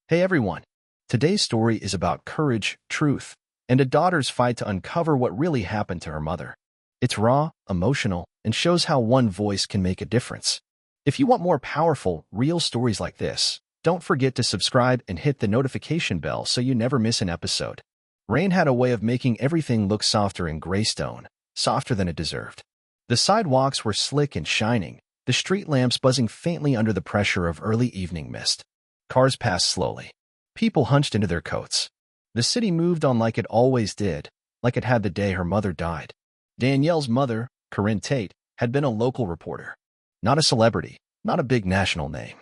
Hey everyone! Today's story is about courage, truth, and a daughter's fight to uncover what really happened to her mother. It's raw, emotional, and shows how one voice can make a difference. If you want more powerful, real stories like this, don't forget to subscribe and hit the notification bell so you never miss an episode. Rain had a way of making everything look softer in Greystone, softer than it deserved. The sidewalks were slick and shining, the street lamps buzzing faintly under the pressure of early evening mist. Cars passed slowly. People hunched into their coats. The city moved on like it always did, like it had the day her mother died. Danielle's mother, Corinne Tate, had been a local reporter. Not a celebrity, not a big national name.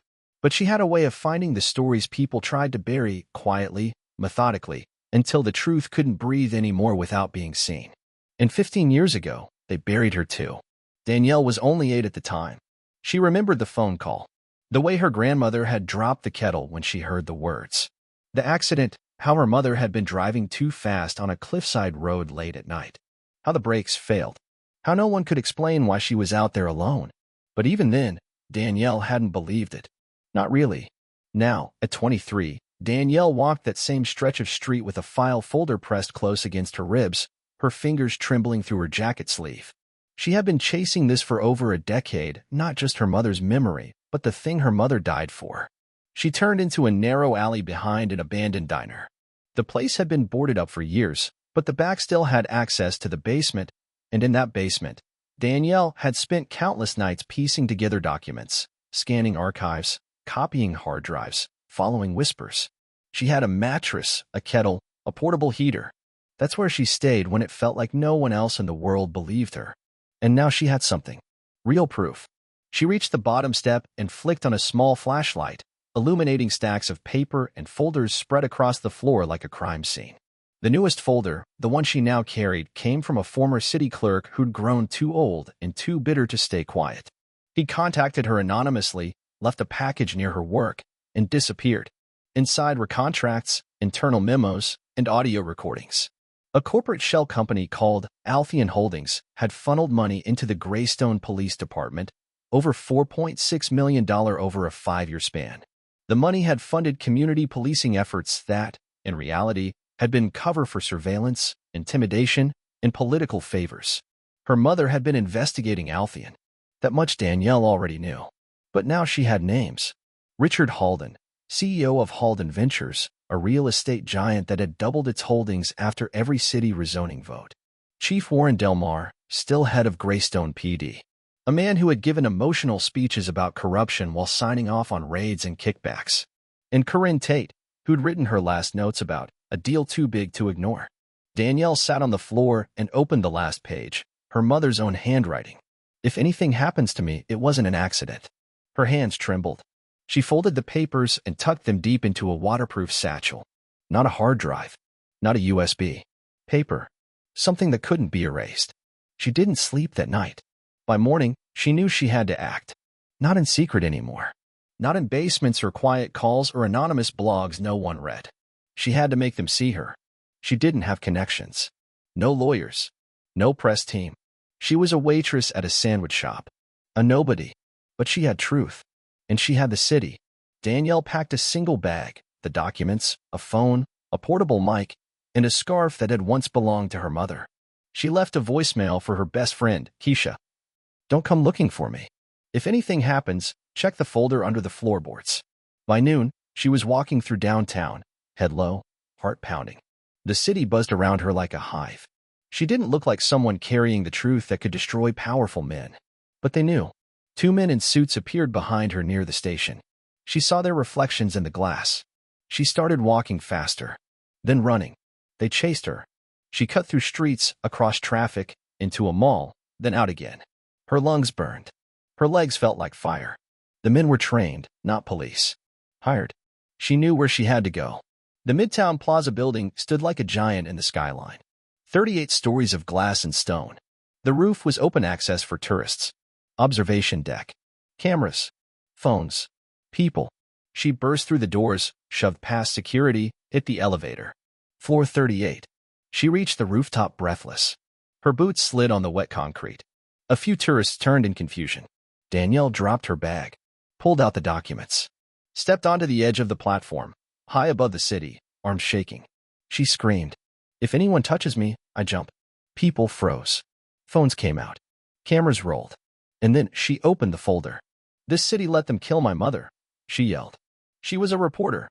But she had a way of finding the stories people tried to bury quietly, methodically, until the truth couldn't breathe anymore without being seen. And 15 years ago, they buried her too. Danielle was only 8 at the time. She remembered the phone call. The way her grandmother had dropped the kettle when she heard the words. The accident, how her mother had been driving too fast on a cliffside road late at night. How the brakes failed. How no one could explain why she was out there alone. But even then, Danielle hadn't believed it. Not really. Now, at 23, Danielle walked that same stretch of street with a file folder pressed close against her ribs, her fingers trembling through her jacket sleeve. She had been chasing this for over a decade, not just her mother's memory, but the thing her mother died for. She turned into a narrow alley behind an abandoned diner. The place had been boarded up for years, but the back still had access to the basement, and in that basement, Danielle had spent countless nights piecing together documents, scanning archives, copying hard drives, following whispers. She had a mattress, a kettle, a portable heater. That's where she stayed when it felt like no one else in the world believed her. And now she had something. Real proof. She reached the bottom step and flicked on a small flashlight, illuminating stacks of paper and folders spread across the floor like a crime scene. The newest folder, the one she now carried, came from a former city clerk who'd grown too old and too bitter to stay quiet. He'd contacted her anonymously, left a package near her work, and disappeared. Inside were contracts, internal memos, and audio recordings. A corporate shell company called Althean Holdings had funneled money into the Greystone Police Department, over $4.6 million over a 5-year span. The money had funded community policing efforts that, in reality, had been cover for surveillance, intimidation, and political favors. Her mother had been investigating Althean. That much Danielle already knew. But now she had names. Richard Halden, CEO of Halden Ventures, a real estate giant that had doubled its holdings after every city rezoning vote. Chief Warren Delmar, still head of Greystone PD. A man who had given emotional speeches about corruption while signing off on raids and kickbacks. And Corinne Tate, who'd written her last notes about a deal too big to ignore. Danielle sat on the floor and opened the last page, her mother's own handwriting. If anything happens to me, it wasn't an accident. Her hands trembled. She folded the papers and tucked them deep into a waterproof satchel. Not a hard drive. Not a USB. Paper. Something that couldn't be erased. She didn't sleep that night. By morning, she knew she had to act. Not in secret anymore. Not in basements or quiet calls or anonymous blogs no one read. She had to make them see her. She didn't have connections. No lawyers. No press team. She was a waitress at a sandwich shop. A nobody. But she had truth. And she had the city. Danielle packed a single bag, the documents, a phone, a portable mic, and a scarf that had once belonged to her mother. She left a voicemail for her best friend, Keisha. Don't come looking for me. If anything happens, check the folder under the floorboards. By noon, she was walking through downtown, head low, heart pounding. The city buzzed around her like a hive. She didn't look like someone carrying the truth that could destroy powerful men. But they knew. 2 men in suits appeared behind her near the station. She saw their reflections in the glass. She started walking faster. Then running. They chased her. She cut through streets, across traffic, into a mall, then out again. Her lungs burned. Her legs felt like fire. The men were trained, not police. Hired. She knew where she had to go. The Midtown Plaza building stood like a giant in the skyline. 38 stories of glass and stone. The roof was open access for tourists. Observation deck. Cameras. Phones. People. She burst through the doors, shoved past security, hit the elevator. Floor 38. She reached the rooftop breathless. Her boots slid on the wet concrete. A few tourists turned in confusion. Danielle dropped her bag, pulled out the documents, stepped onto the edge of the platform, high above the city, arms shaking. She screamed, "If anyone touches me, I jump." People froze. Phones came out. Cameras rolled. And then she opened the folder. "This city let them kill my mother," she yelled. She was a reporter.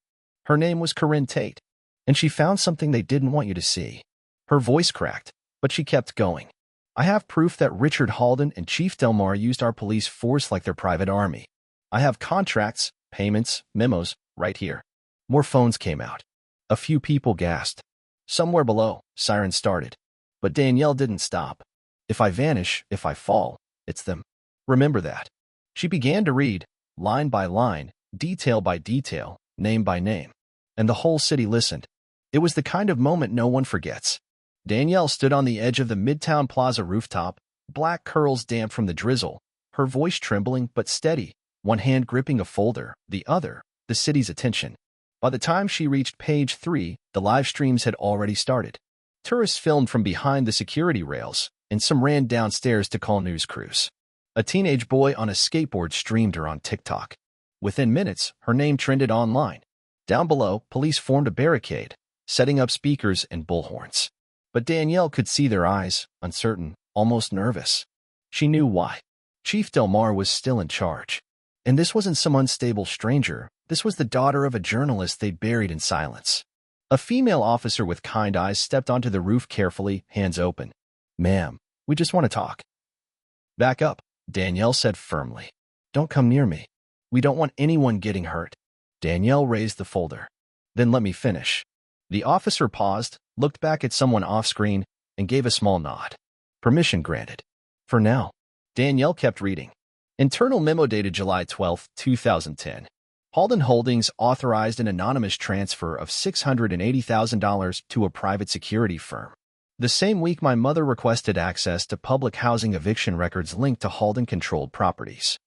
Her name was Corinne Tate. And she found something they didn't want you to see. Her voice cracked, but she kept going. "I have proof that Richard Halden and Chief Delmar used our police force like their private army. I have contracts, payments, memos, right here." More phones came out. A few people gasped. Somewhere below, sirens started. But Danielle didn't stop. "If I vanish, if I fall, it's them. Remember that." She began to read, line by line, detail by detail, name by name. And the whole city listened. It was the kind of moment no one forgets. Danielle stood on the edge of the Midtown Plaza rooftop, black curls damp from the drizzle, her voice trembling but steady, one hand gripping a folder, the other, the city's attention. By the time she reached page 3, the live streams had already started. Tourists filmed from behind the security rails, and some ran downstairs to call news crews. A teenage boy on a skateboard streamed her on TikTok. Within minutes, her name trended online. Down below, police formed a barricade, setting up speakers and bullhorns. But Danielle could see their eyes, uncertain, almost nervous. She knew why. Chief Delmar was still in charge. And this wasn't some unstable stranger. This was the daughter of a journalist they'd buried in silence. A female officer with kind eyes stepped onto the roof carefully, hands open. "Ma'am, we just want to talk." "Back up," Danielle said firmly. "Don't come near me. We don't want anyone getting hurt." Danielle raised the folder. "Then let me finish." The officer paused, looked back at someone off-screen, and gave a small nod. "Permission granted. For now." Danielle kept reading. Internal memo dated July 12, 2010. Halden Holdings authorized an anonymous transfer of $680,000 to a private security firm. The same week, my mother requested access to public housing eviction records linked to Halden-controlled properties.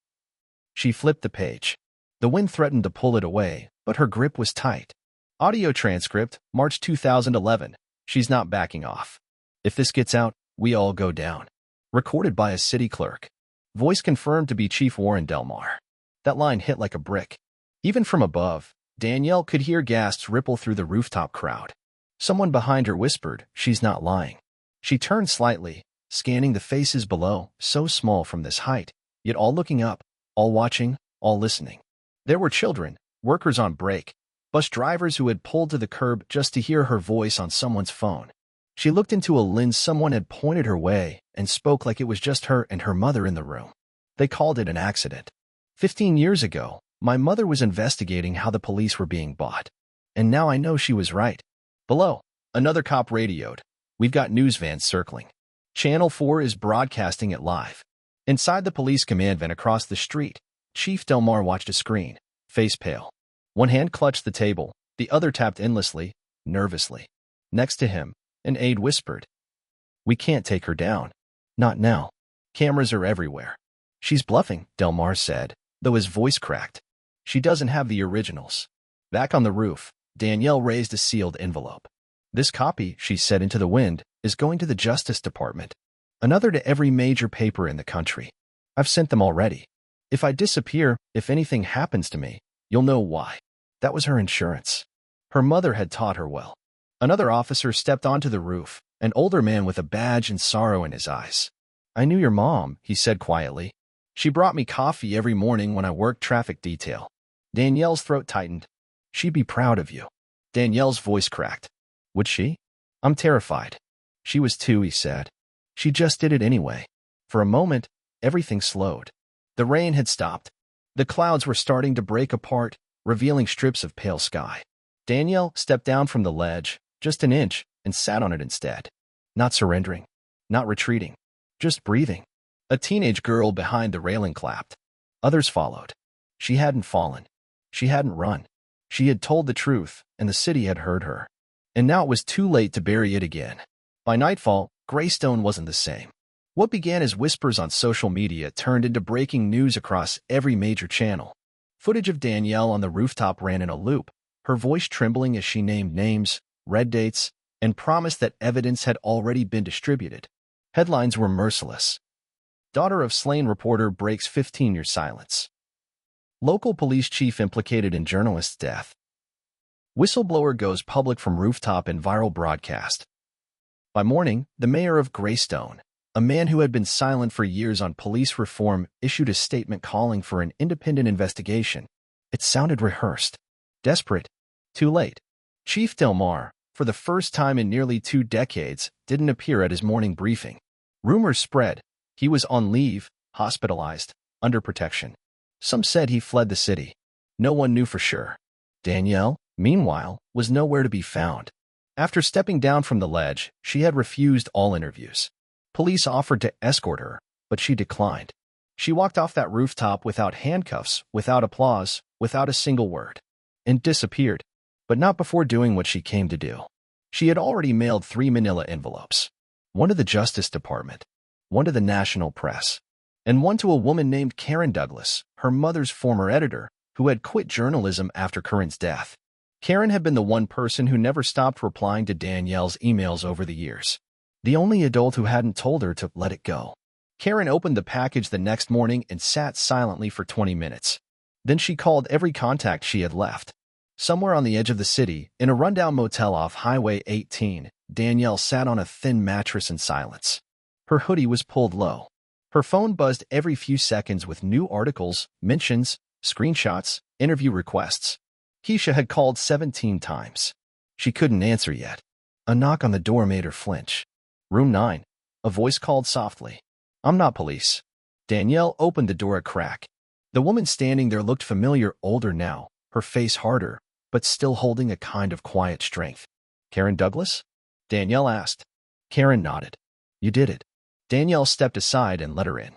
She flipped the page. The wind threatened to pull it away, but her grip was tight. Audio transcript, March 2011. "She's not backing off. If this gets out, we all go down." Recorded by a city clerk. Voice confirmed to be Chief Warren Delmar. That line hit like a brick. Even from above, Danielle could hear gasps ripple through the rooftop crowd. Someone behind her whispered, "She's not lying." She turned slightly, scanning the faces below, so small from this height, yet all looking up, all watching, all listening. There were children, workers on break, bus drivers who had pulled to the curb just to hear her voice on someone's phone. She looked into a lens someone had pointed her way and spoke like it was just her and her mother in the room. They called it an accident. 15 years ago, my mother was investigating how the police were being bought. And now I know she was right. Below, another cop radioed. "We've got news vans circling. Channel 4 is broadcasting it live." Inside the police command van across the street, Chief Delmar watched a screen, face pale. One hand clutched the table, the other tapped endlessly, nervously. Next to him, an aide whispered, "We can't take her down. Not now. Cameras are everywhere." "She's bluffing," Delmar said, though his voice cracked. "She doesn't have the originals." Back on the roof, Danielle raised a sealed envelope. "This copy," she said into the wind, "is going to the Justice Department. Another to every major paper in the country. I've sent them already. If I disappear, if anything happens to me, you'll know why." That was her insurance. Her mother had taught her well. Another officer stepped onto the roof, an older man with a badge and sorrow in his eyes. "I knew your mom," he said quietly. "She brought me coffee every morning when I worked traffic detail." Danielle's throat tightened. "She'd be proud of you." Danielle's voice cracked. "Would she?" "I'm terrified." "She was too," he said. "She just did it anyway." For a moment, everything slowed. The rain had stopped. The clouds were starting to break apart, revealing strips of pale sky. Danielle stepped down from the ledge, just an inch, and sat on it instead. Not surrendering. Not retreating. Just breathing. A teenage girl behind the railing clapped. Others followed. She hadn't fallen. She hadn't run. She had told the truth, and the city had heard her. And now it was too late to bury it again. By nightfall, Greystone wasn't the same. What began as whispers on social media turned into breaking news across every major channel. Footage of Danielle on the rooftop ran in a loop, her voice trembling as she named names, read dates, and promised that evidence had already been distributed. Headlines were merciless. Daughter of slain reporter breaks 15-year silence. Local police chief implicated in journalist's death. Whistleblower goes public from rooftop in viral broadcast. By morning, the mayor of Greystone, a man who had been silent for years on police reform, issued a statement calling for an independent investigation. It sounded rehearsed. Desperate. Too late. Chief Del Mar, for the first time in nearly 2 decades, didn't appear at his morning briefing. Rumors spread. He was on leave, hospitalized, under protection. Some said he fled the city. No one knew for sure. Danielle, meanwhile, was nowhere to be found. After stepping down from the ledge, she had refused all interviews. Police offered to escort her, but she declined. She walked off that rooftop without handcuffs, without applause, without a single word, and disappeared. But not before doing what she came to do. She had already mailed 3 manila envelopes. One to the Justice Department, one to the national press, and one to a woman named Karen Douglas, her mother's former editor, who had quit journalism after Karen's death. Karen had been the one person who never stopped replying to Danielle's emails over the years. The only adult who hadn't told her to let it go. Karen opened the package the next morning and sat silently for 20 minutes. Then she called every contact she had left. Somewhere on the edge of the city, in a rundown motel off Highway 18, Danielle sat on a thin mattress in silence. Her hoodie was pulled low. Her phone buzzed every few seconds with new articles, mentions, screenshots, interview requests. Keisha had called 17 times. She couldn't answer yet. A knock on the door made her flinch. Room 9. A voice called softly. "I'm not police." Danielle opened the door a crack. The woman standing there looked familiar, older now, her face harder, but still holding a kind of quiet strength. "Karen Douglas?" Danielle asked. Karen nodded. "You did it." Danielle stepped aside and let her in.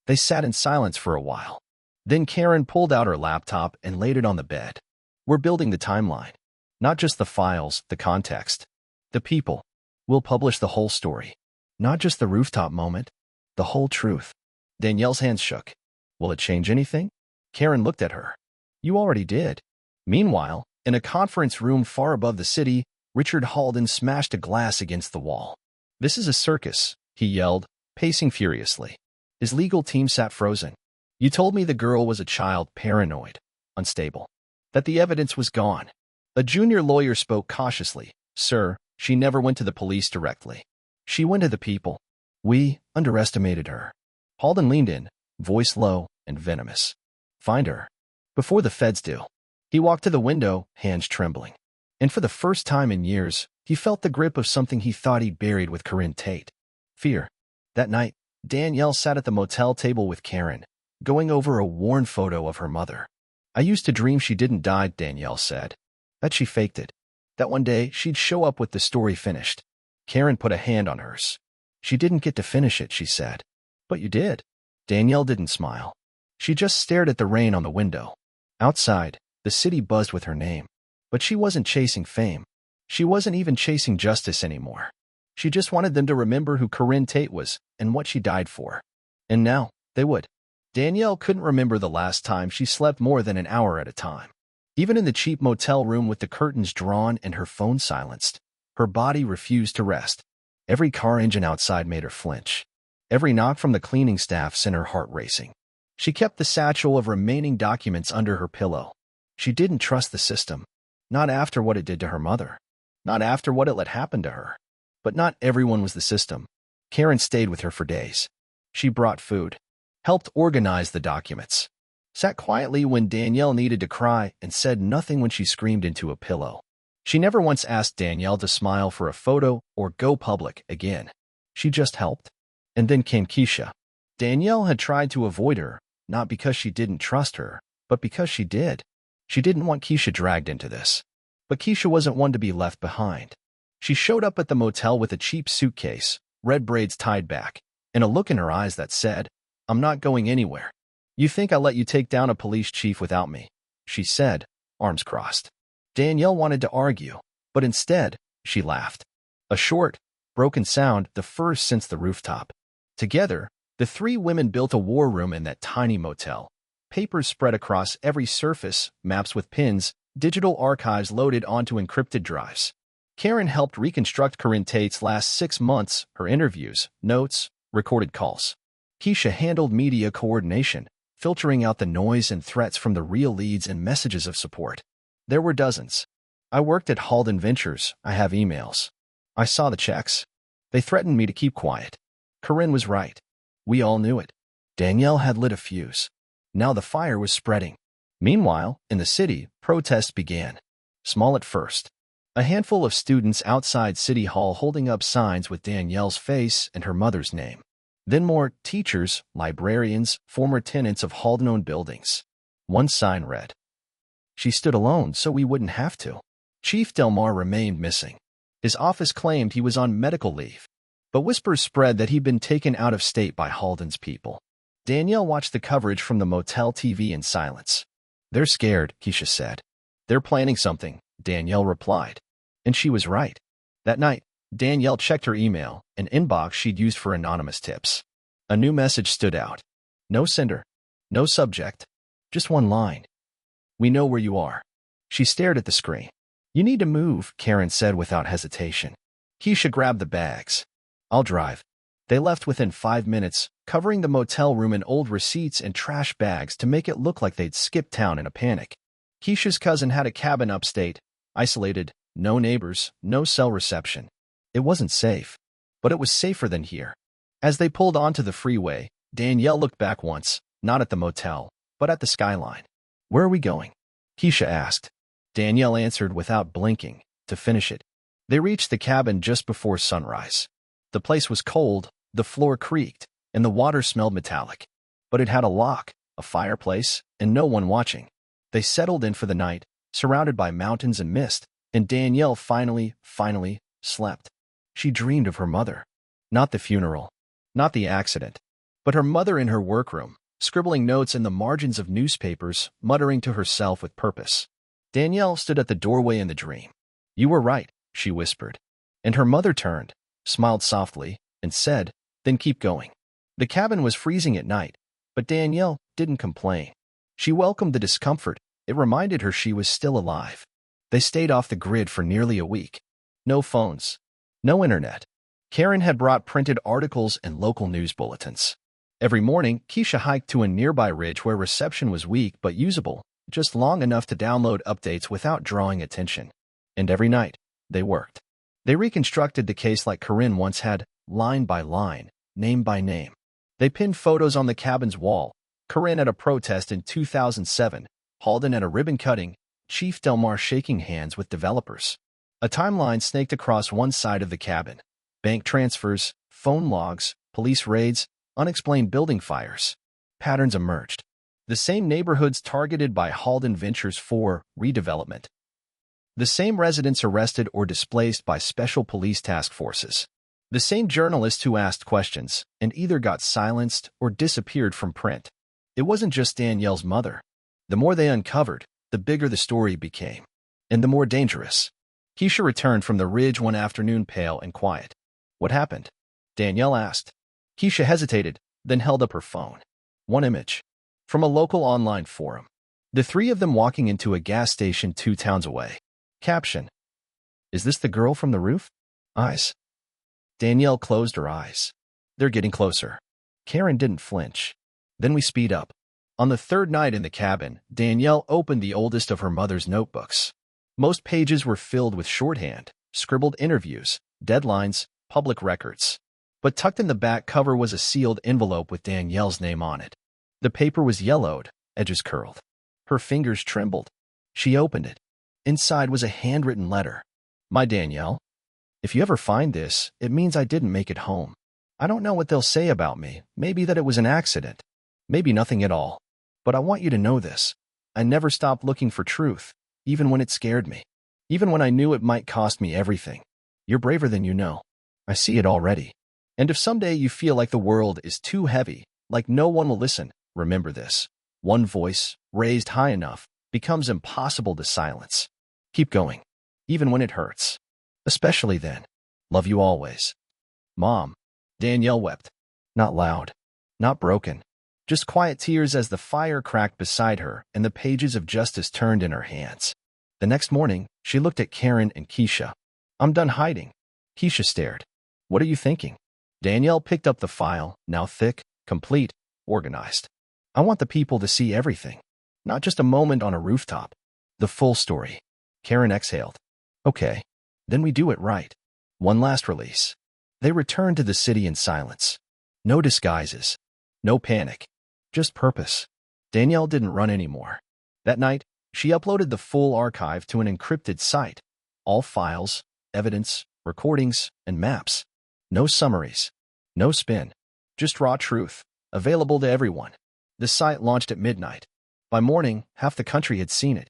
They sat in silence for a while. Then Karen pulled out her laptop and laid it on the bed. "We're building the timeline. Not just the files, the context. The people. We'll publish the whole story. Not just the rooftop moment. The whole truth." Danielle's hands shook. "Will it change anything?" Karen looked at her. "You already did." Meanwhile, in a conference room far above the city, Richard Halden smashed a glass against the wall. "This is a circus," he yelled, pacing furiously. His legal team sat frozen. "You told me the girl was a child, paranoid, unstable. That the evidence was gone." A junior lawyer spoke cautiously. "Sir, she never went to the police directly. She went to the people. We underestimated her." Halden leaned in, voice low and venomous. "Find her. Before the feds do." He walked to the window, hands trembling. And for the first time in years, he felt the grip of something he thought he'd buried with Corinne Tate. Fear. That night, Danielle sat at the motel table with Karen, going over a worn photo of her mother. "I used to dream she didn't die," Danielle said. "That she faked it. That one day she'd show up with the story finished." Karen put a hand on hers. "She didn't get to finish it," she said. "But you did." Danielle didn't smile. She just stared at the rain on the window. Outside, the city buzzed with her name. But she wasn't chasing fame. She wasn't even chasing justice anymore. She just wanted them to remember who Corinne Tate was and what she died for. And now, they would. Danielle couldn't remember the last time she slept more than an hour at a time. Even in the cheap motel room with the curtains drawn and her phone silenced, her body refused to rest. Every car engine outside made her flinch. Every knock from the cleaning staff sent her heart racing. She kept the satchel of remaining documents under her pillow. She didn't trust the system. Not after what it did to her mother. Not after what it let happen to her. But not everyone was the system. Karen stayed with her for days. She brought food. Helped organize the documents. Sat quietly when Danielle needed to cry and said nothing when she screamed into a pillow. She never once asked Danielle to smile for a photo or go public again. She just helped. And then came Keisha. Danielle had tried to avoid her, not because she didn't trust her, but because she did. She didn't want Keisha dragged into this. But Keisha wasn't one to be left behind. She showed up at the motel with a cheap suitcase, red braids tied back, and a look in her eyes that said, "I'm not going anywhere. You think I'll let you take down a police chief without me?" she said, arms crossed. Danielle wanted to argue, but instead, she laughed. A short, broken sound, the first since the rooftop. Together, the 3 women built a war room in that tiny motel. Papers spread across every surface, maps with pins, digital archives loaded onto encrypted drives. Karen helped reconstruct Corinne Tate's last 6 months, her interviews, notes, recorded calls. Keisha handled media coordination, filtering out the noise and threats from the real leads and messages of support. There were dozens. I worked at Halden Ventures. I have emails. I saw the checks. They threatened me to keep quiet. Corinne was right. We all knew it. Danielle had lit a fuse. Now the fire was spreading. Meanwhile, in the city, protests began. Small at first. A handful of students outside City Hall holding up signs with Danielle's face and her mother's name. Then more teachers, librarians, former tenants of Halden-owned buildings. One sign read, "She stood alone so we wouldn't have to." Chief Delmar remained missing. His office claimed he was on medical leave, but whispers spread that he'd been taken out of state by Halden's people. Danielle watched the coverage from the motel TV in silence. "They're scared," Keisha said. "They're planning something," Danielle replied. And she was right. That night, Danielle checked her email, an inbox she'd used for anonymous tips. A new message stood out. No sender, no subject, just one line. "We know where you are." She stared at the screen. "You need to move," Karen said without hesitation. Keisha grabbed the bags. "I'll drive." They left within 5 minutes, covering the motel room in old receipts and trash bags to make it look like they'd skipped town in a panic. Keisha's cousin had a cabin upstate, isolated, no neighbors, no cell reception. It wasn't safe, but it was safer than here. As they pulled onto the freeway, Danielle looked back once, not at the motel, but at the skyline. "Where are we going?" Keisha asked. Danielle answered without blinking, "To finish it." They reached the cabin just before sunrise. The place was cold, the floor creaked, and the water smelled metallic. But it had a lock, a fireplace, and no one watching. They settled in for the night, surrounded by mountains and mist, and Danielle finally slept. She dreamed of her mother. Not the funeral, not the accident, but her mother in her workroom, scribbling notes in the margins of newspapers, muttering to herself with purpose. Danielle stood at the doorway in the dream. "You were right," she whispered. And her mother turned, smiled softly, and said, "Then keep going." The cabin was freezing at night, but Danielle didn't complain. She welcomed the discomfort. It reminded her she was still alive. They stayed off the grid for nearly a week. No phones, no internet. Karen had brought printed articles and local news bulletins. Every morning, Keisha hiked to a nearby ridge where reception was weak but usable, just long enough to download updates without drawing attention. And every night, they worked. They reconstructed the case like Corinne once had, line by line, name by name. They pinned photos on the cabin's wall. Corinne at a protest in 2007, Halden at a ribbon cutting, Chief Delmar shaking hands with developers. A timeline snaked across one side of the cabin. Bank transfers, phone logs, police raids, unexplained building fires. Patterns emerged. The same neighborhoods targeted by Halden Ventures for redevelopment. The same residents arrested or displaced by special police task forces. The same journalists who asked questions and either got silenced or disappeared from print. It wasn't just Danielle's mother. The more they uncovered, the bigger the story became, and the more dangerous. Keisha returned from the ridge one afternoon pale and quiet. "What happened?" Danielle asked. Keisha hesitated, then held up her phone. One image. From a local online forum. The three of them walking into a gas station 2 towns away. Caption: "Is this the girl from the roof?" Eyes. Danielle closed her eyes. "They're getting closer." Karen didn't flinch. Then we speed up. On the third night in the cabin, Danielle opened the oldest of her mother's notebooks. Most pages were filled with shorthand, scribbled interviews, deadlines, public records. But tucked in the back cover was a sealed envelope with Danielle's name on it. The paper was yellowed, edges curled. Her fingers trembled. She opened it. Inside was a handwritten letter. "My Danielle, if you ever find this, it means I didn't make it home. I don't know what they'll say about me. Maybe that it was an accident. Maybe nothing at all. But I want you to know this. I never stopped looking for truth, even when it scared me. Even when I knew it might cost me everything. You're braver than you know. I see it already. And if someday you feel like the world is too heavy, like no one will listen, remember this. One voice, raised high enough, becomes impossible to silence. Keep going, even when it hurts. Especially then. Love you always." "Mom." Danielle wept. Not loud, not broken. Just quiet tears as the fire cracked beside her and the pages of justice turned in her hands. The next morning, she looked at Karen and Keisha. "I'm done hiding." Keisha stared. "What are you thinking?" Danielle picked up the file, now thick, complete, organized. "I want the people to see everything. Not just a moment on a rooftop. The full story." Karen exhaled. Okay, then we do it right. One last release. They returned to the city in silence. No disguises. No panic. Just purpose. Danielle didn't run anymore. That night, she uploaded the full archive to an encrypted site. All files, evidence, recordings, and maps. No summaries. No spin. Just raw truth. Available to everyone. The site launched at midnight. By morning, half the country had seen it.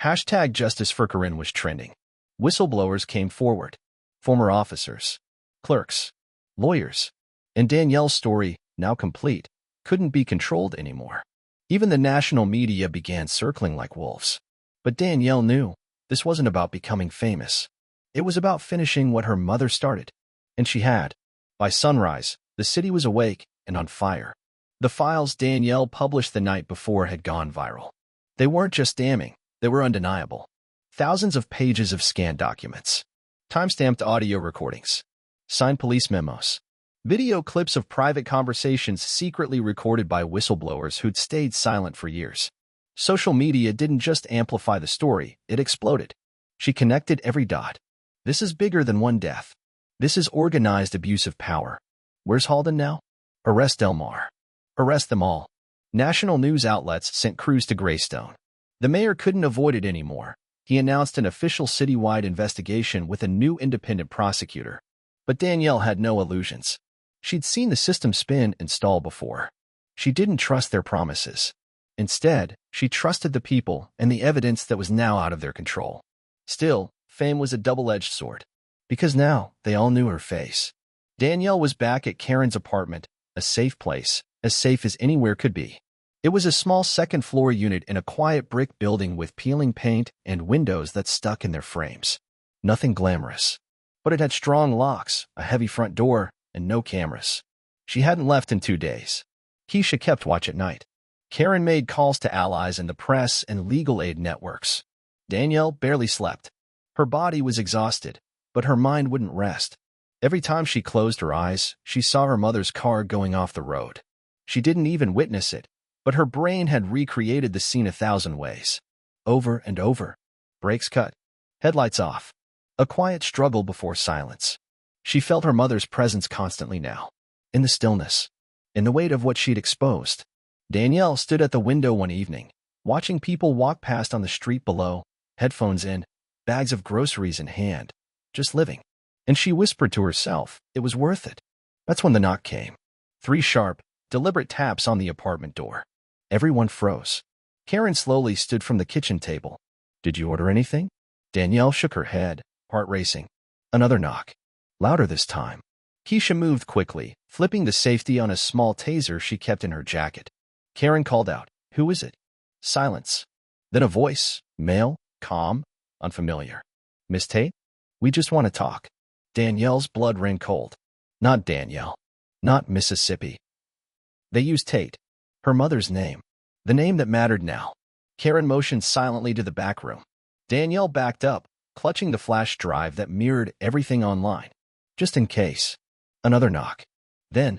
Hashtag Justice for Corinne was trending. Whistleblowers came forward. Former officers, clerks, lawyers. And Danielle's story, now complete, couldn't be controlled anymore. Even the national media began circling like wolves. But Danielle knew this wasn't about becoming famous. It was about finishing what her mother started. And she had. By sunrise, the city was awake and on fire. The files Danielle published the night before had gone viral. They weren't just damning, they were undeniable. Thousands of pages of scanned documents. Timestamped audio recordings. Signed police memos. Video clips of private conversations secretly recorded by whistleblowers who'd stayed silent for years. Social media didn't just amplify the story, it exploded. She connected every dot. This is bigger than one death. This is organized abuse of power. Where's Halden now? Arrest Delmar. Arrest them all. National news outlets sent crews to Greystone. The mayor couldn't avoid it anymore. He announced an official citywide investigation with a new independent prosecutor. But Danielle had no illusions. She'd seen the system spin and stall before. She didn't trust their promises. Instead, she trusted the people and the evidence that was now out of their control. Still, fame was a double-edged sword. Because now, they all knew her face. Danielle was back at Karen's apartment, a safe place, as safe as anywhere could be. It was a small second-floor unit in a quiet brick building with peeling paint and windows that stuck in their frames. Nothing glamorous. But it had strong locks, a heavy front door, and no cameras. She hadn't left in 2 days. Keisha kept watch at night. Karen made calls to allies in the press and legal aid networks. Danielle barely slept. Her body was exhausted, but her mind wouldn't rest. Every time she closed her eyes, she saw her mother's car going off the road. She didn't even witness it, but her brain had recreated the scene 1,000 ways. Over and over. Brakes cut. Headlights off. A quiet struggle before silence. She felt her mother's presence constantly now. In the stillness. In the weight of what she'd exposed. Danielle stood at the window one evening, watching people walk past on the street below, headphones in, bags of groceries in hand, just living. And she whispered to herself, it was worth it. That's when the knock came. 3 sharp, deliberate taps on the apartment door. Everyone froze. Karen slowly stood from the kitchen table. Did you order anything? Danielle shook her head, heart racing. Another knock. Louder this time. Keisha moved quickly, flipping the safety on a small taser she kept in her jacket. Karen called out, who is it? Silence. Then a voice, male, calm, unfamiliar. Miss Tate? We just want to talk. Danielle's blood ran cold. Not Danielle. Not Mississippi. They used Tate. Her mother's name. The name that mattered now. Karen motioned silently to the back room. Danielle backed up, clutching the flash drive that mirrored everything online. Just in case. Another knock. Then,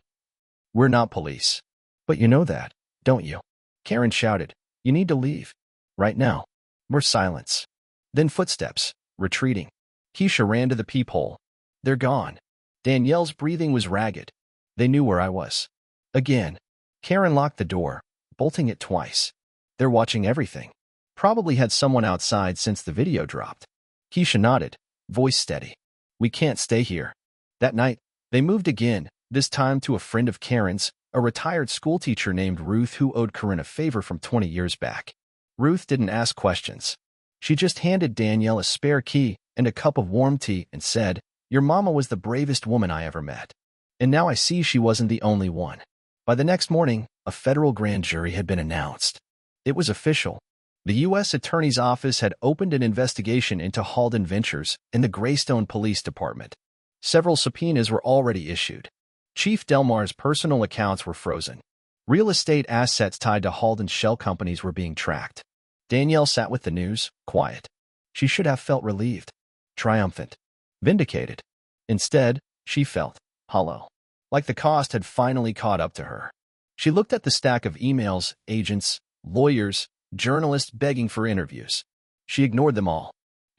we're not police. But you know that, don't you? Karen shouted, you need to leave. Right now. More silence. Then footsteps, retreating. Keisha ran to the peephole. They're gone. Danielle's breathing was ragged. They knew where I was. Again. Karen locked the door, bolting it twice. They're watching everything. Probably had someone outside since the video dropped. Keisha nodded, voice steady. We can't stay here. That night, they moved again, this time to a friend of Karen's, a retired schoolteacher named Ruth who owed Corinne a favor from 20 years back. Ruth didn't ask questions. She just handed Danielle a spare key and a cup of warm tea and said, your mama was the bravest woman I ever met. And now I see she wasn't the only one. By the next morning, a federal grand jury had been announced. It was official. The U.S. Attorney's Office had opened an investigation into Halden Ventures in the Greystone Police Department. Several subpoenas were already issued. Chief Delmar's personal accounts were frozen. Real estate assets tied to Halden's shell companies were being tracked. Danielle sat with the news, quiet. She should have felt relieved, triumphant, vindicated. Instead, she felt hollow, like the cost had finally caught up to her. She looked at the stack of emails, agents, lawyers, journalists begging for interviews. She ignored them all,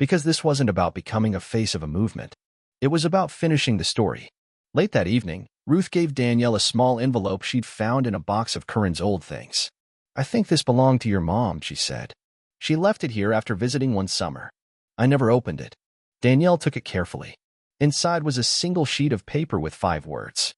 Because this wasn't about becoming a face of a movement. It was about finishing the story. Late that evening, Ruth gave Danielle a small envelope she'd found in a box of Corinne's old things. "I think this belonged to your mom," she said. "She left it here after visiting one summer. I never opened it." Danielle took it carefully. Inside was a single sheet of paper with 5 words.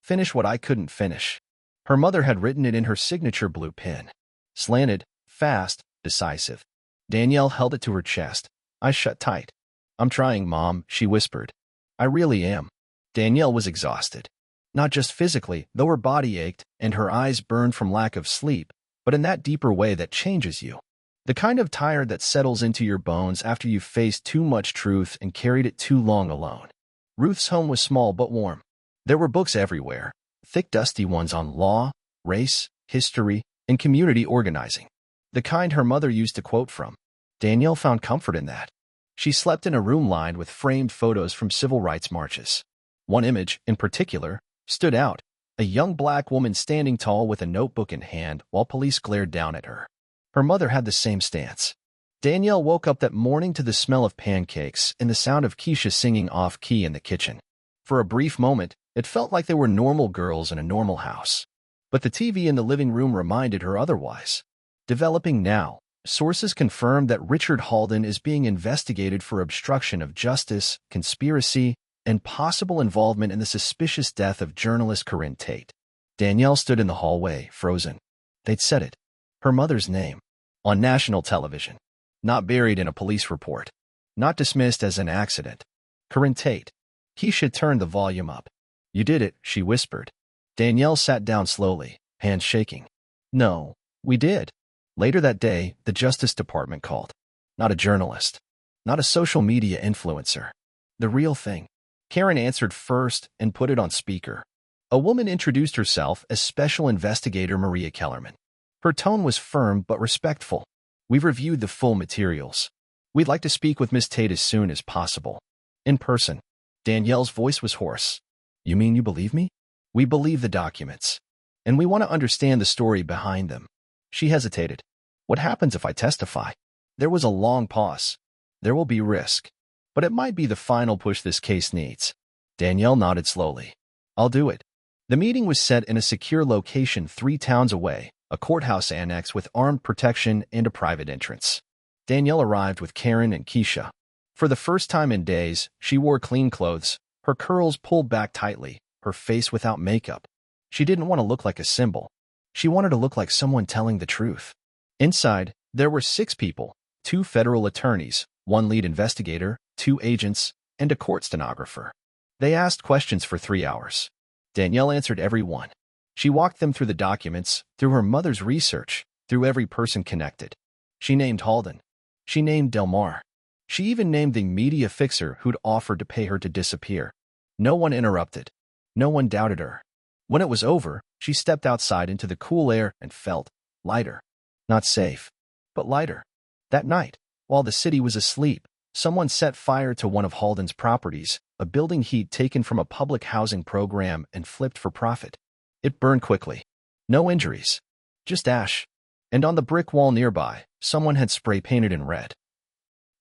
"Finish what I couldn't finish." Her mother had written it in her signature blue pen. Slanted, fast, decisive. Danielle held it to her chest. Eyes shut tight. "I'm trying, Mom," she whispered. "I really am." Danielle was exhausted. Not just physically, though her body ached and her eyes burned from lack of sleep, but in that deeper way that changes you. The kind of tired that settles into your bones after you've faced too much truth and carried it too long alone. Ruth's home was small but warm. There were books everywhere, thick dusty ones on law, race, history, and community organizing. The kind her mother used to quote from. Danielle found comfort in that. She slept in a room lined with framed photos from civil rights marches. One image, in particular, stood out, a young black woman standing tall with a notebook in hand while police glared down at her. Her mother had the same stance. Danielle woke up that morning to the smell of pancakes and the sound of Keisha singing off-key in the kitchen. For a brief moment, it felt like they were normal girls in a normal house. But the TV in the living room reminded her otherwise. Developing now, sources confirmed that Richard Halden is being investigated for obstruction of justice, conspiracy, and possible involvement in the suspicious death of journalist Corinne Tate. Danielle stood in the hallway, frozen. They'd said it. Her mother's name. On national television. Not buried in a police report. Not dismissed as an accident. Corinne Tate. Keisha turned the volume up. "You did it," she whispered. Danielle sat down slowly, hands shaking. "No, we did." Later that day, the Justice Department called. Not a journalist. Not a social media influencer. The real thing. Karen answered first and put it on speaker. A woman introduced herself as Special Investigator Maria Kellerman. Her tone was firm but respectful. "We've reviewed the full materials. We'd like to speak with Miss Tate as soon as possible. In person." Danielle's voice was hoarse. "You mean you believe me?" "We believe the documents. And we want to understand the story behind them." She hesitated. "What happens if I testify?" There was a long pause. "There will be risk. But it might be the final push this case needs." Danielle nodded slowly. "I'll do it." The meeting was set in a secure location 3 towns away, a courthouse annex with armed protection and a private entrance. Danielle arrived with Karen and Keisha. For the first time in days, she wore clean clothes, her curls pulled back tightly, her face without makeup. She didn't want to look like a symbol. She wanted to look like someone telling the truth. Inside, there were 6 people, 2 federal attorneys, 1 lead investigator, 2 agents, and a court stenographer. They asked questions for 3 hours. Danielle answered every one. She walked them through the documents, through her mother's research, through every person connected. She named Halden. She named Delmar. She even named the media fixer who'd offered to pay her to disappear. No one interrupted. No one doubted her. When it was over, she stepped outside into the cool air and felt lighter. Not safe, but lighter. That night, while the city was asleep, someone set fire to one of Halden's properties, a building he'd taken from a public housing program and flipped for profit. It burned quickly. No injuries. Just ash. And on the brick wall nearby, someone had spray painted in red.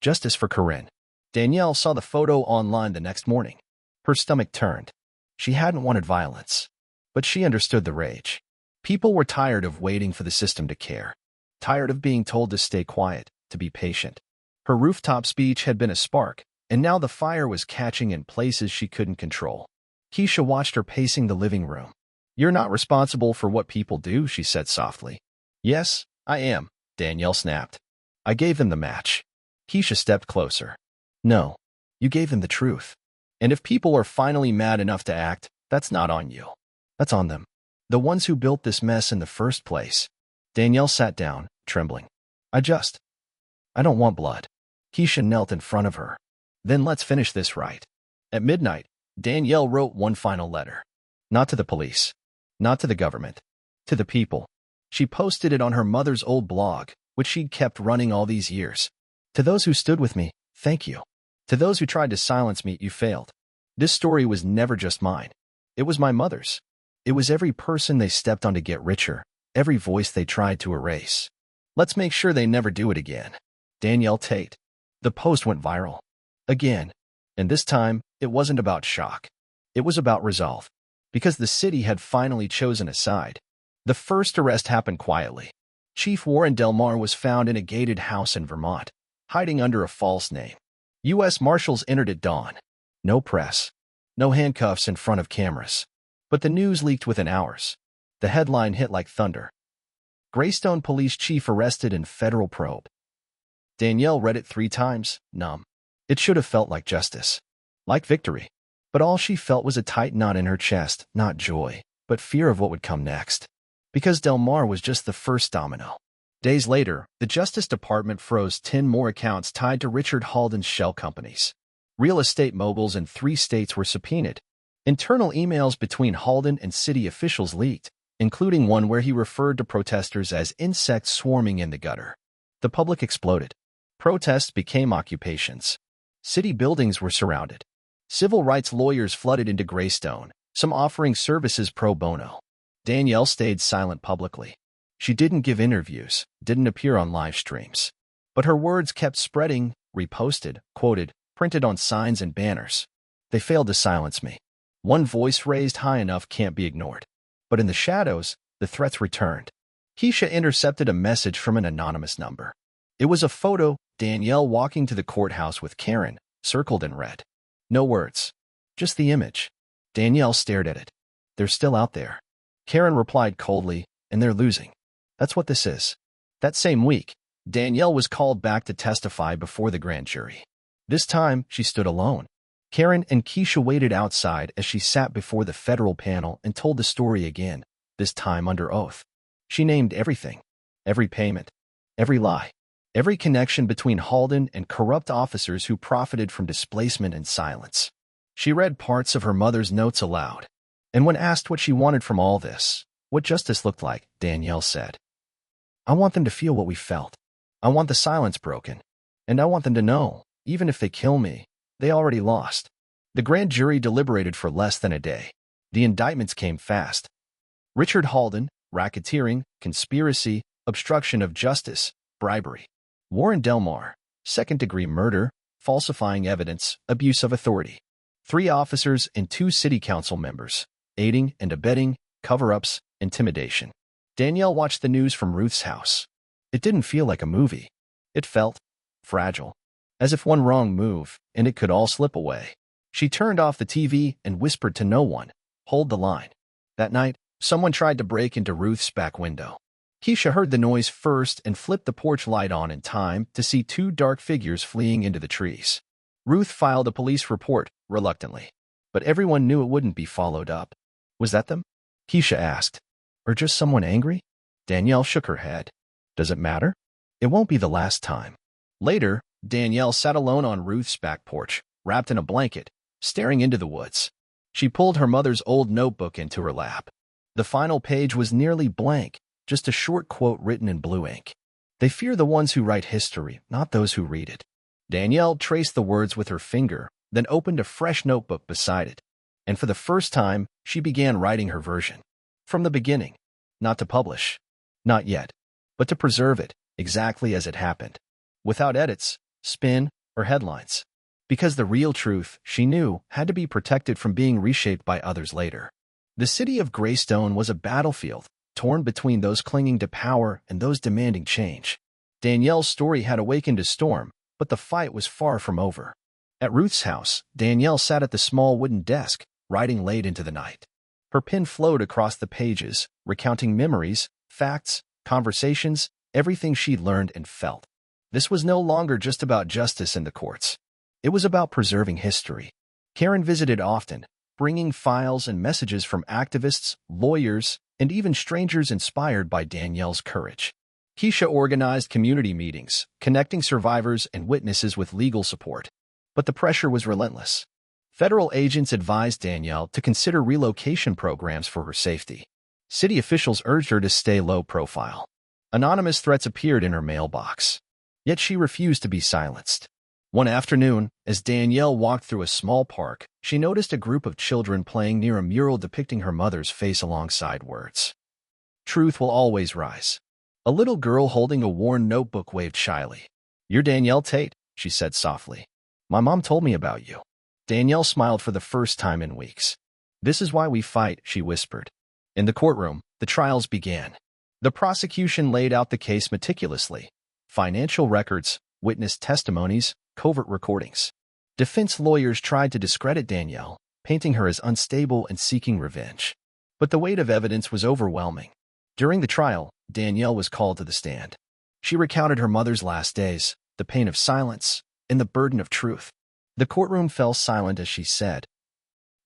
"Justice for Corinne." Danielle saw the photo online the next morning. Her stomach turned. She hadn't wanted violence. But she understood the rage. People were tired of waiting for the system to care. Tired of being told to stay quiet, to be patient. Her rooftop speech had been a spark, and now the fire was catching in places she couldn't control. Keisha watched her pacing the living room. "You're not responsible for what people do," she said softly. "Yes, I am," Danielle snapped. "I gave them the match." Keisha stepped closer. "No, you gave them the truth. And if people are finally mad enough to act, that's not on you. That's on them. The ones who built this mess in the first place." Danielle sat down, trembling. I don't want blood." Keisha knelt in front of her. "Then let's finish this right." At midnight, Danielle wrote one final letter. Not to the police. Not to the government. To the people. She posted it on her mother's old blog, which she'd kept running all these years. "To those who stood with me, thank you. To those who tried to silence me, you failed. This story was never just mine. It was my mother's. It was every person they stepped on to get richer, every voice they tried to erase. Let's make sure they never do it again." Danielle Tate. The post went viral. Again. And this time, it wasn't about shock. It was about resolve. Because the city had finally chosen a side. The first arrest happened quietly. Chief Warren Delmar was found in a gated house in Vermont, hiding under a false name. U.S. Marshals entered at dawn. No press. No handcuffs in front of cameras. But the news leaked within hours. The headline hit like thunder. Greystone Police Chief arrested in federal probe. Danielle read it 3 times, numb. It should have felt like justice. Like victory. But all she felt was a tight knot in her chest, not joy, but fear of what would come next. Because Delmar was just the first domino. Days later, the Justice Department froze 10 more accounts tied to Richard Halden's shell companies. Real estate moguls in 3 states were subpoenaed. Internal emails between Halden and city officials leaked, including one where he referred to protesters as insects swarming in the gutter. The public exploded. Protests became occupations. City buildings were surrounded. Civil rights lawyers flooded into Greystone, some offering services pro bono. Danielle stayed silent publicly. She didn't give interviews, didn't appear on live streams. But her words kept spreading, reposted, quoted, printed on signs and banners. They failed to silence me. One voice raised high enough can't be ignored. But in the shadows, the threats returned. Keisha intercepted a message from an anonymous number. It was a photo, Danielle walking to the courthouse with Karen, circled in red. No words. Just the image. Danielle stared at it. They're still out there. Karen replied coldly, and they're losing. That's what this is. That same week, Danielle was called back to testify before the grand jury. This time, she stood alone. Karen and Keisha waited outside as she sat before the federal panel and told the story again, this time under oath. She named everything. Every payment. Every lie. Every connection between Halden and corrupt officers who profited from displacement and silence. She read parts of her mother's notes aloud. And when asked what she wanted from all this, what justice looked like, Danielle said, "I want them to feel what we felt. I want the silence broken. And I want them to know, even if they kill me, they already lost." The grand jury deliberated for less than a day. The indictments came fast. Richard Halden, racketeering, conspiracy, obstruction of justice, bribery. Warren Delmar, second-degree murder, falsifying evidence, abuse of authority. 3 officers and 2 city council members, aiding and abetting, cover-ups, intimidation. Danielle watched the news from Ruth's house. It didn't feel like a movie. It felt fragile, as if one wrong move, and it could all slip away. She turned off the TV and whispered to no one, "Hold the line." That night, someone tried to break into Ruth's back window. Keisha heard the noise first and flipped the porch light on in time to see 2 dark figures fleeing into the trees. Ruth filed a police report, reluctantly. But everyone knew it wouldn't be followed up. Was that them? Keisha asked. Or just someone angry? Danielle shook her head. Does it matter? It won't be the last time. Later, Danielle sat alone on Ruth's back porch, wrapped in a blanket, staring into the woods. She pulled her mother's old notebook into her lap. The final page was nearly blank, just a short quote written in blue ink. They fear the ones who write history, not those who read it. Danielle traced the words with her finger, then opened a fresh notebook beside it. And for the first time, she began writing her version. From the beginning. Not to publish. Not yet. But to preserve it, exactly as it happened. Without edits, spin, or headlines. Because the real truth, she knew, had to be protected from being reshaped by others later. The city of Greystone was a battlefield, torn between those clinging to power and those demanding change. Danielle's story had awakened a storm, but the fight was far from over. At Ruth's house, Danielle sat at the small wooden desk, writing late into the night. Her pen flowed across the pages, recounting memories, facts, conversations, everything she'd learned and felt. This was no longer just about justice in the courts. It was about preserving history. Karen visited often, bringing files and messages from activists, lawyers, and even strangers inspired by Danielle's courage. Keisha organized community meetings, connecting survivors and witnesses with legal support. But the pressure was relentless. Federal agents advised Danielle to consider relocation programs for her safety. City officials urged her to stay low profile. Anonymous threats appeared in her mailbox. Yet she refused to be silenced. One afternoon, as Danielle walked through a small park, she noticed a group of children playing near a mural depicting her mother's face alongside words. Truth will always rise. A little girl holding a worn notebook waved shyly. You're Danielle Tate, she said softly. My mom told me about you. Danielle smiled for the first time in weeks. This is why we fight, she whispered. In the courtroom, the trials began. The prosecution laid out the case meticulously. Financial records, witness testimonies, covert recordings. Defense lawyers tried to discredit Danielle, painting her as unstable and seeking revenge. But the weight of evidence was overwhelming. During the trial, Danielle was called to the stand. She recounted her mother's last days, the pain of silence, and the burden of truth. The courtroom fell silent as she said,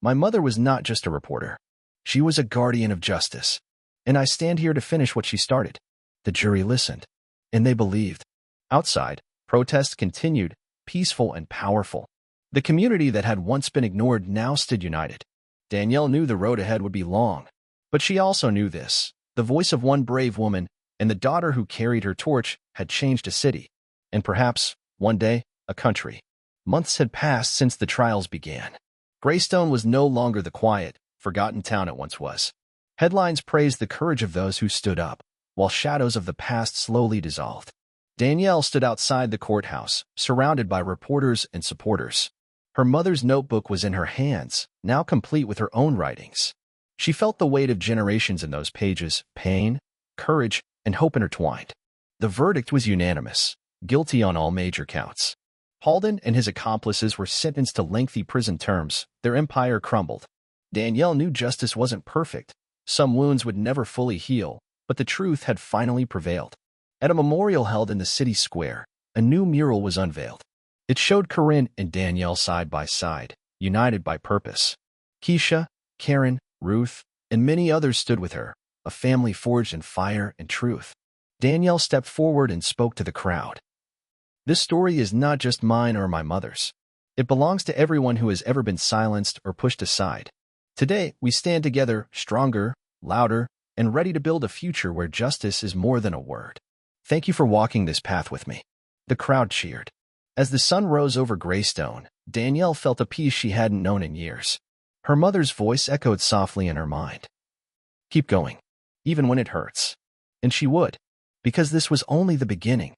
My mother was not just a reporter. She was a guardian of justice. And I stand here to finish what she started. The jury listened, and they believed. Outside, protests continued, peaceful and powerful. The community that had once been ignored now stood united. Danielle knew the road ahead would be long, but she also knew this. The voice of one brave woman and the daughter who carried her torch had changed a city, and perhaps, one day, a country. Months had passed since the trials began. Greystone was no longer the quiet, forgotten town it once was. Headlines praised the courage of those who stood up, while shadows of the past slowly dissolved. Danielle stood outside the courthouse, surrounded by reporters and supporters. Her mother's notebook was in her hands, now complete with her own writings. She felt the weight of generations in those pages, pain, courage, and hope intertwined. The verdict was unanimous, guilty on all major counts. Halden and his accomplices were sentenced to lengthy prison terms. Their empire crumbled. Danielle knew justice wasn't perfect. Some wounds would never fully heal, but the truth had finally prevailed. At a memorial held in the city square, a new mural was unveiled. It showed Corinne and Danielle side by side, united by purpose. Keisha, Karen, Ruth, and many others stood with her, a family forged in fire and truth. Danielle stepped forward and spoke to the crowd. This story is not just mine or my mother's. It belongs to everyone who has ever been silenced or pushed aside. Today, we stand together, stronger, louder, and ready to build a future where justice is more than a word. Thank you for walking this path with me. The crowd cheered. As the sun rose over Greystone, Danielle felt a peace she hadn't known in years. Her mother's voice echoed softly in her mind. Keep going, even when it hurts. And she would, because this was only the beginning.